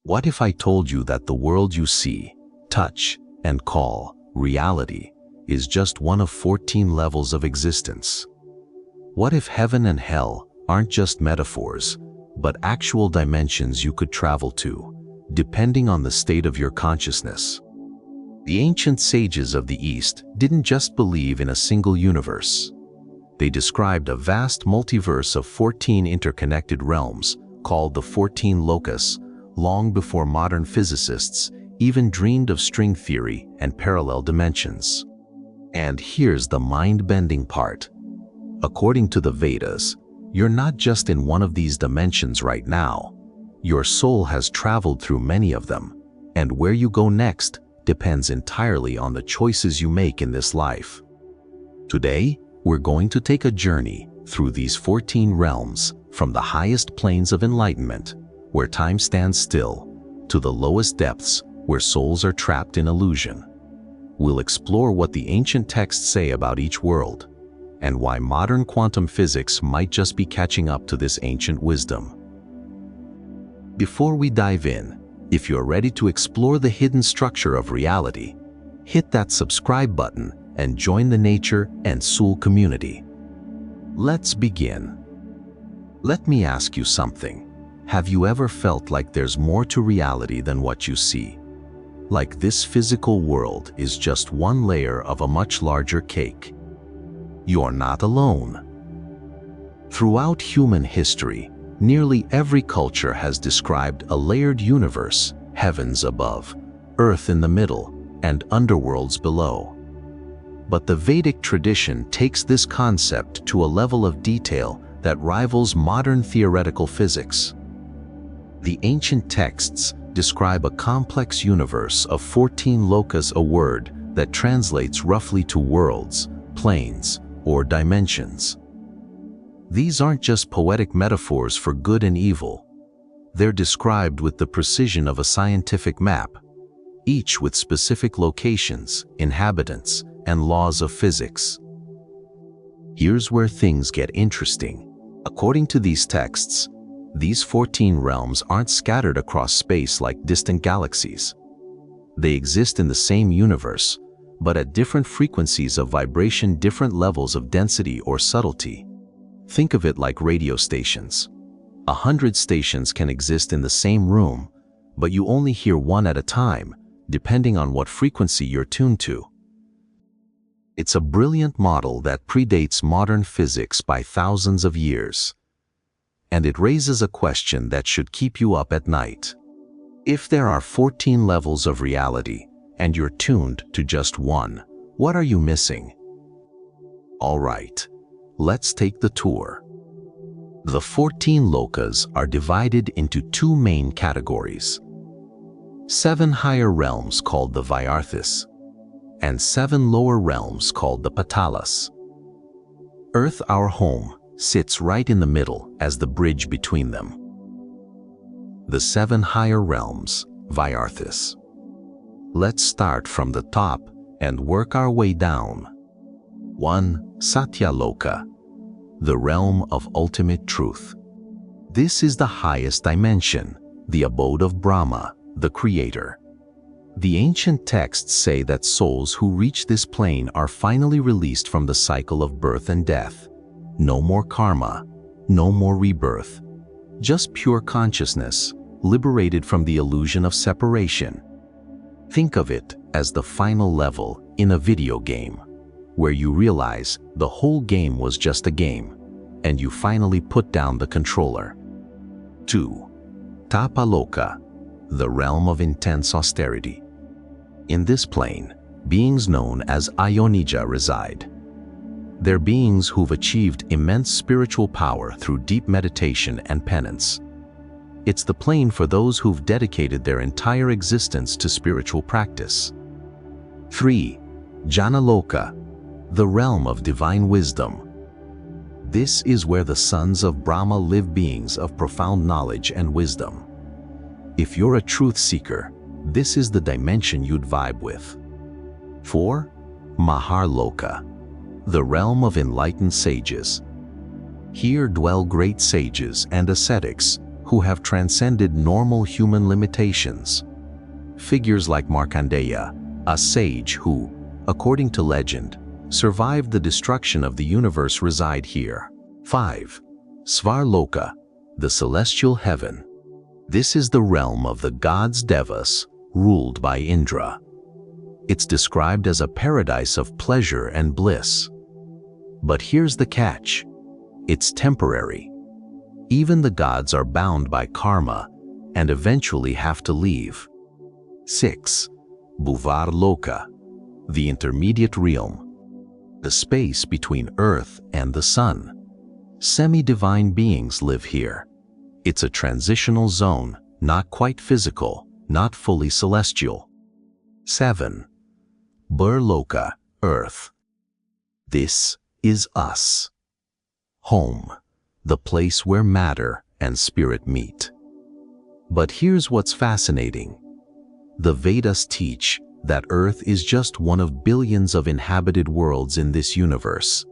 What if I told you that the world you see, touch, and call reality is just one of 14 levels of existence? What if heaven and hell aren't just metaphors, but actual dimensions you could travel to, depending on the state of your consciousness? The ancient sages of the East didn't just believe in a single universe. They described a vast multiverse of 14 interconnected realms called the 14 Lokas, long before modern physicists even dreamed of string theory and parallel dimensions. And here's the mind-bending part. According to the Vedas, you're not just in one of these dimensions right now. Your soul has traveled through many of them, and where you go next depends entirely on the choices you make in this life. Today, we're going to take a journey through these 14 realms, from the highest planes of enlightenment, where time stands still, to the lowest depths where souls are trapped in illusion. We'll explore what the ancient texts say about each world, and why modern quantum physics might just be catching up to this ancient wisdom. Before we dive in, if you're ready to explore the hidden structure of reality, hit that subscribe button and join the Nature and Soul community. Let's begin. Let me ask you something. Have you ever felt like there's more to reality than what you see? Like this physical world is just one layer of a much larger cake? You're not alone. Throughout human history, nearly every culture has described a layered universe, heavens above, earth in the middle, and underworlds below. But the Vedic tradition takes this concept to a level of detail that rivals modern theoretical physics. The ancient texts describe a complex universe of 14 lokas, a word that translates roughly to worlds, planes, or dimensions. These aren't just poetic metaphors for good and evil. They're described with the precision of a scientific map, each with specific locations, inhabitants, and laws of physics. Here's where things get interesting. According to these texts, these 14 realms aren't scattered across space like distant galaxies. They exist in the same universe, but at different frequencies of vibration, different levels of density or subtlety. Think of it like radio stations. 100 stations can exist in the same room, but you only hear one at a time, depending on what frequency you're tuned to. It's a brilliant model that predates modern physics by thousands of years. And it raises a question that should keep you up at night. If there are 14 levels of reality, and you're tuned to just one, what are you missing? All right, let's take the tour. The 14 lokas are divided into two main categories. 7 higher realms called the Vyarthis, and 7 lower realms called the Patalas. Earth, our home, sits right in the middle as the bridge between them. The 7 higher realms, Vyarthis. Let's start from the top and work our way down. 1. Satya Loka, the realm of ultimate truth. This is the highest dimension, the abode of Brahma, the creator. The ancient texts say that souls who reach this plane are finally released from the cycle of birth and death. No more karma, no more rebirth, just pure consciousness, liberated from the illusion of separation. Think of it as the final level in a video game, where you realize the whole game was just a game, and you finally put down the controller. 2. Tapaloka, the realm of intense austerity. In this plane, beings known as Ayonija reside. They're beings who've achieved immense spiritual power through deep meditation and penance. It's the plane for those who've dedicated their entire existence to spiritual practice. 3. Janaloka, the realm of divine wisdom. This is where the sons of Brahma live, beings of profound knowledge and wisdom. If you're a truth seeker, this is the dimension you'd vibe with. 4. Maharloka, the realm of enlightened sages. Here dwell great sages and ascetics who have transcended normal human limitations. Figures like Markandeya, a sage who, according to legend, survived the destruction of the universe, reside here. 5. Svarloka, the celestial heaven. This is the realm of the gods Devas, ruled by Indra. It's described as a paradise of pleasure and bliss. But here's the catch. It's temporary. Even the gods are bound by karma and eventually have to leave. 6. Bhuvarloka, the intermediate realm. The space between Earth and the Sun. Semi-divine beings live here. It's a transitional zone, not quite physical, not fully celestial. 7. Burloka, Earth. This is us. Home, the place where matter and spirit meet. But here's what's fascinating. The Vedas teach that Earth is just one of billions of inhabited worlds in this universe.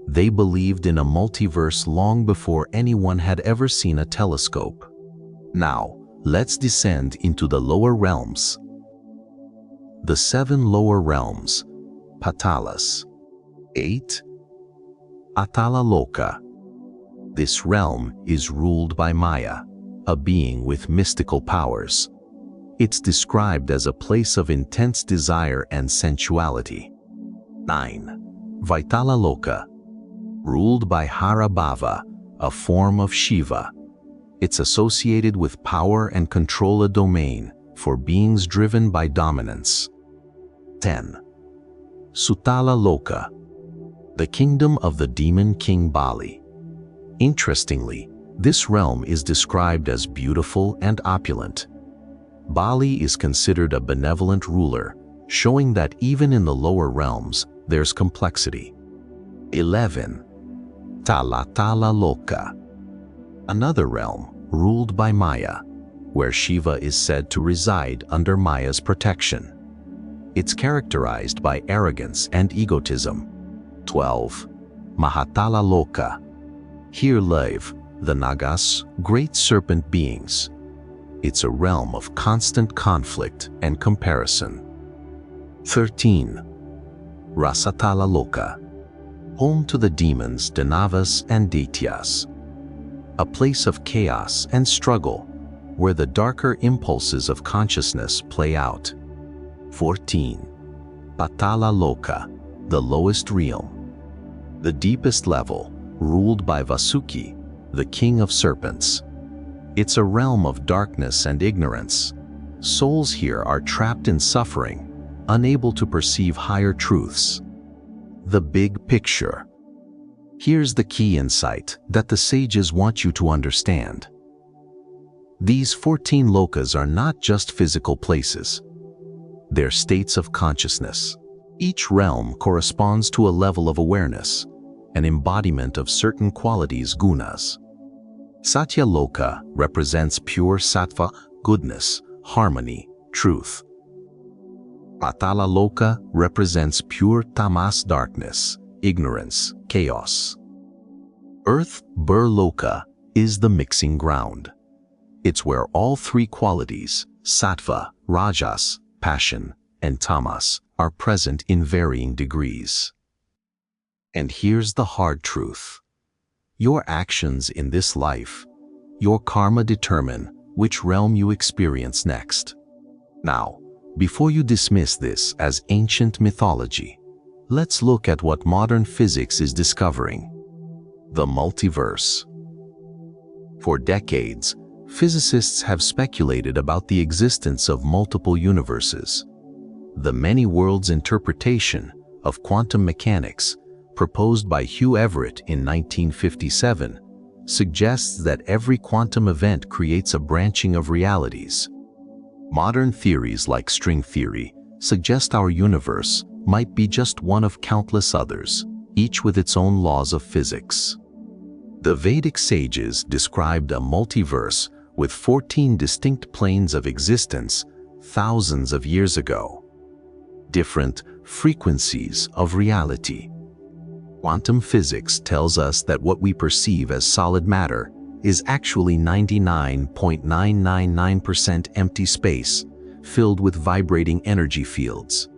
They believed in a multiverse long before anyone had ever seen a telescope. Now, let's descend into the lower realms. The 7 lower realms. Patalas. 8. Atala Loka. This realm is ruled by Maya, a being with mystical powers. It's described as a place of intense desire and sensuality. 9. Vaitala Loka. Ruled by Harabhava, a form of Shiva. It's associated with power and control, a domain for beings driven by dominance. 10. Sutala Loka, the kingdom of the demon king Bali. Interestingly, this realm is described as beautiful and opulent. Bali is considered a benevolent ruler, showing that even in the lower realms, there's complexity. 11. Talatala Loka, another realm ruled by Maya, where Shiva is said to reside under Maya's protection. It's characterized by arrogance and egotism. 12. Mahatala Loka. Here live the Nagas, great serpent beings. It's a realm of constant conflict and comparison. 13. Rasatala Loka. Home to the demons Danavas and Daityas. A place of chaos and struggle, where the darker impulses of consciousness play out. 14. Patala Loka, the lowest realm. The deepest level, ruled by Vasuki, the king of serpents. It's a realm of darkness and ignorance. Souls here are trapped in suffering, unable to perceive higher truths. The big picture. Here's the key insight that the sages want you to understand. These 14 lokas are not just physical places. They're states of consciousness. Each realm corresponds to a level of awareness, an embodiment of certain qualities, gunas. Satya Loka represents pure sattva, goodness, harmony, truth. Patala Loka represents pure tamas, darkness, ignorance, chaos. Earth, Burloka, is the mixing ground. It's where all 3 qualities, sattva, rajas, passion, and tamas, are present in varying degrees. And here's the hard truth. Your actions in this life, your karma, determine which realm you experience next. Now, before you dismiss this as ancient mythology, let's look at what modern physics is discovering. The multiverse. For decades, physicists have speculated about the existence of multiple universes. The many worlds interpretation of quantum mechanics, proposed by Hugh Everett in 1957, suggests that every quantum event creates a branching of realities. Modern theories like string theory suggest our universe might be just one of countless others, each with its own laws of physics. The Vedic sages described a multiverse with 14 distinct planes of existence thousands of years ago. Different frequencies of reality. Quantum physics tells us that what we perceive as solid matter is actually 99.999% empty space, filled with vibrating energy fields.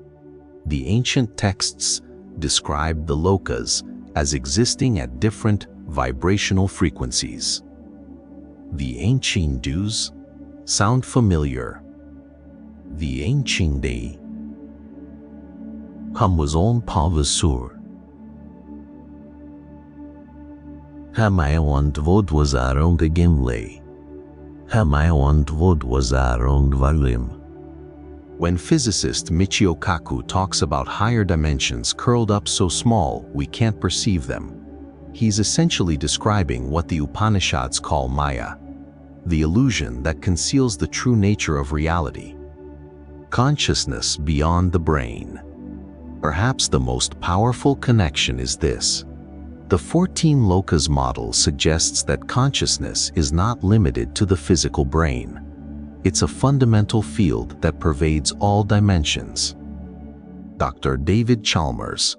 The ancient texts describe the Lokas as existing at different vibrational frequencies. The ancient Hindus sound familiar. The ancient day Hamazon Pavasur Hamayawant Vod was our own Gimle. Hamayawant Vod was our own volume. When physicist Michio Kaku talks about higher dimensions curled up so small we can't perceive them, he's essentially describing what the Upanishads call Maya, the illusion that conceals the true nature of reality. Consciousness beyond the brain. Perhaps the most powerful connection is this. The 14 Lokas model suggests that consciousness is not limited to the physical brain. It's a fundamental field that pervades all dimensions. Dr. David Chalmers,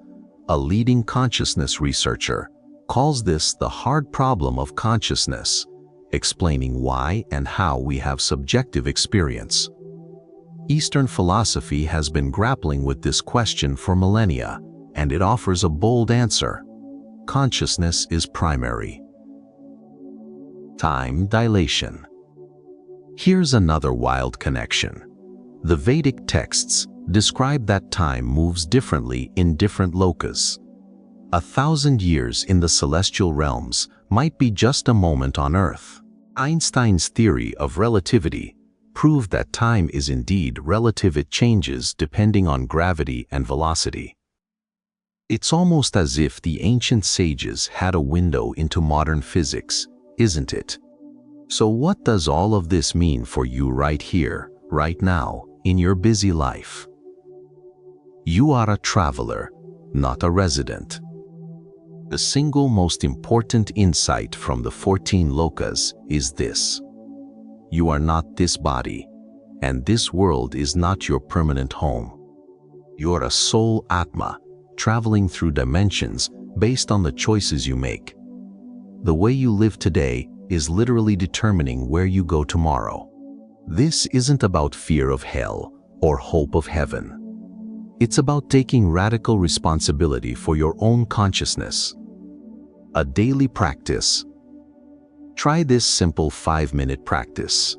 a leading consciousness researcher, calls this the hard problem of consciousness, explaining why and how we have subjective experience. Eastern philosophy has been grappling with this question for millennia, and it offers a bold answer. Consciousness is primary. Time dilation. Here's another wild connection. The Vedic texts describe that time moves differently in different lokas. 1,000 years in the celestial realms might be just a moment on Earth. Einstein's theory of relativity proved that time is indeed relative. It changes depending on gravity and velocity. It's almost as if the ancient sages had a window into modern physics, isn't it? So what does all of this mean for you right here, right now, in your busy life? You are a traveler, not a resident. The single most important insight from the 14 Lokas is this. You are not this body, and this world is not your permanent home. You're a soul Atma, traveling through dimensions based on the choices you make. The way you live today is literally determining where you go tomorrow. This isn't about fear of hell or hope of heaven. It's about taking radical responsibility for your own consciousness. A daily practice. Try this simple 5-minute practice.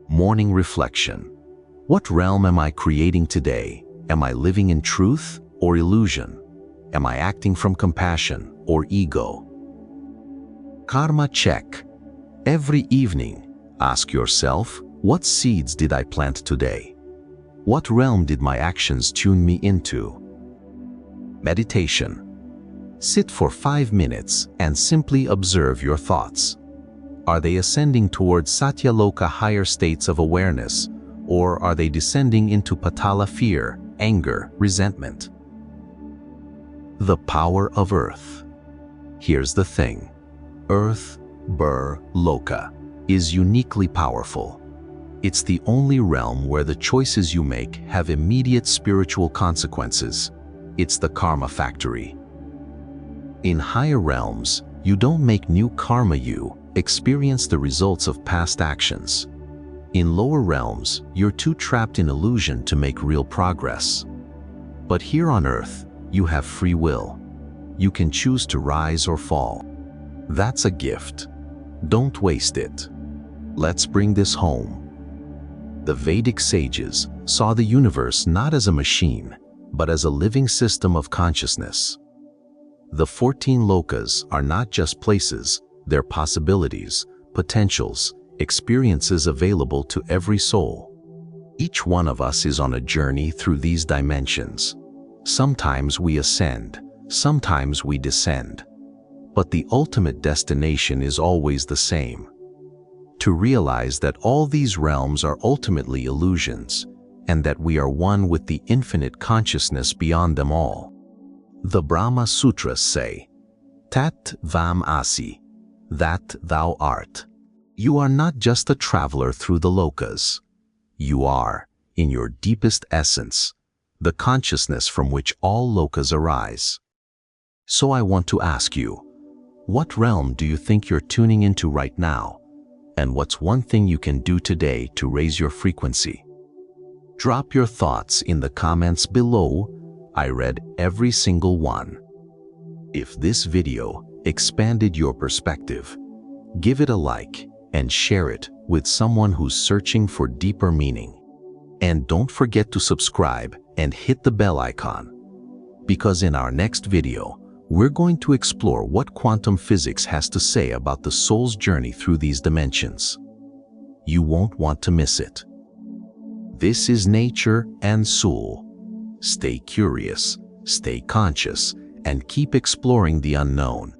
Morning reflection. What realm am I creating today? Am I living in truth or illusion? Am I acting from compassion or ego? Karma check. Every evening, ask yourself, what seeds did I plant today? What realm did my actions tune me into? Meditation. Sit for 5 minutes and simply observe your thoughts. Are they ascending towards Satyaloka, higher states of awareness, or are they descending into Patala, fear, anger, resentment? The power of Earth. Here's the thing. Earth, Loka, is uniquely powerful. It's the only realm where the choices you make have immediate spiritual consequences. It's the karma factory. In higher realms, you don't make new karma, you experience the results of past actions. In lower realms, you're too trapped in illusion to make real progress. But here on Earth, you have free will. You can choose to rise or fall. That's a gift. Don't waste it. Let's bring this home. The Vedic sages saw the universe not as a machine, but as a living system of consciousness. The 14 Lokas are not just places, they're possibilities, potentials, experiences available to every soul. Each one of us is on a journey through these dimensions. Sometimes we ascend, sometimes we descend. But the ultimate destination is always the same. To realize that all these realms are ultimately illusions, and that we are one with the infinite consciousness beyond them all. The Brahma Sutras say, Tat Vam Asi, that thou art. You are not just a traveler through the Lokas. You are, in your deepest essence, the consciousness from which all Lokas arise. So I want to ask you, What realm do you think you're tuning into right now? And what's one thing you can do today to raise your frequency? Drop your thoughts in the comments below. I read every single one. If this video expanded your perspective, give it a like and share it with someone who's searching for deeper meaning. And don't forget to subscribe and hit the bell icon, because in our next video, we're going to explore what quantum physics has to say about the soul's journey through these dimensions. You won't want to miss it. This is Nature and Soul. Stay curious, stay conscious, and keep exploring the unknown.